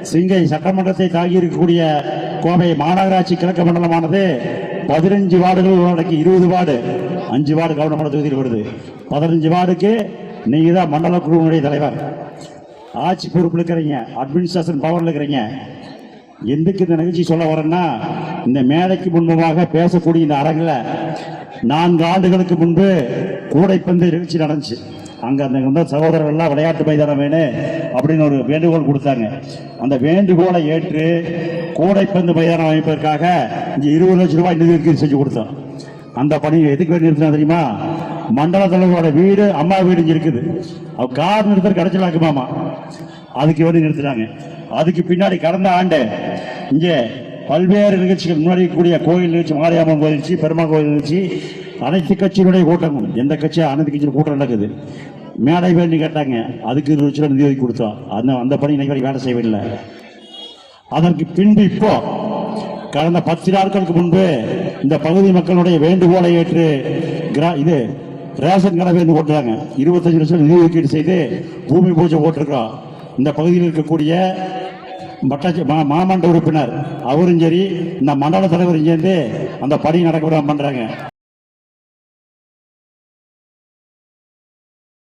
சிங்கை சட்டமன்றத்தை தாங்கியிருக்கக்கூடிய கோவை மாநகராட்சி கிழக்கு மண்டலமானது 15 வார்டுகள் உள்ளடக்கி 20 வார்டு, 5 வார்டு கவர்மெண்ட் தொகுதியில் வருது. 15 வார்டுக்கு நீங்க தான் மண்டல குழுவினுடைய தலைவர், ஆட்சி பொறுப்பில் இருக்கிறீங்க, அட்மினிஸ்ட்ரேஷன் பவர்ல இருக்கிறீங்க. எதுக்கு இந்த நிகழ்ச்சி சொல்ல வரேன்னா, இந்த மேடைக்கு முன்பதாக பேசக்கூடிய இந்த அரங்கில் 4 ஆண்டுகளுக்கு முன்பு கூடைப்பந்து நிகழ்ச்சி நடந்துச்சு. அங்கே அந்த சகோதரர்கள் எல்லாம் விளையாட்டு மைதானம் வேணும் அப்படின்னு ஒரு வேண்டுகோள் கொடுத்தாங்க. அந்த வேண்டுகோளை ஏற்று கூடைப்பந்து மைதானம் அமைப்பதற்காக இங்கே 20 லட்சம் ரூபாய் நிதி ஒதுக்கீடு செஞ்சு கொடுத்தோம். அந்த பணி எதுக்கு வேண்டி நிறுத்தினா தெரியுமா? மண்டல தலைவரோட வீடு, அம்மா வீடு இங்கே இருக்குது, அவ கார் நிறுத்த கிடைச்சலாக்குமாமா, அதுக்கு வேண்டி நிறுத்தினாங்க. அதுக்கு பின்னாடி கடந்த ஆண்டு இங்கே பல்வேறு நிகழ்ச்சிகள், முன்னாடி கூடிய கோயில் நிகழ்ச்சி, மாரியம்மன் கோயில் நிகழ்ச்சி, பெருமாள் கோயில் நிகழ்ச்சி, அனைத்து கட்சியினுடைய கூட்டமும், எந்த கட்சியும் அனைத்து கட்சியும் கூட்டம் நடக்குது. மேடை வேண்டி கேட்டாங்க, அதுக்கு 20 லட்சம் நிதி ஒதுக்கி கொடுத்தோம். அந்த பணி இன்னைக்கு வேலை செய்யவில்லை. அதற்கு பின்பு இப்போ கடந்த 10 நாட்களுக்கு முன்பு இந்த பகுதி மக்களுடைய வேண்டுகோளை ஏற்று இது ரேஷன் கடை வேண்டு போட்டுறாங்க. 25 லட்சம் நிதி ஒதுக்கீடு செய்து பூமி பூஜை போட்டிருக்கோம். இந்த பகுதியில் இருக்கக்கூடிய மாமன்ற உறுப்பினர் அவரும் சரி, இந்த மண்டல தலைவரும் சேர்ந்து அந்த பணி நடக்க பண்றாங்க.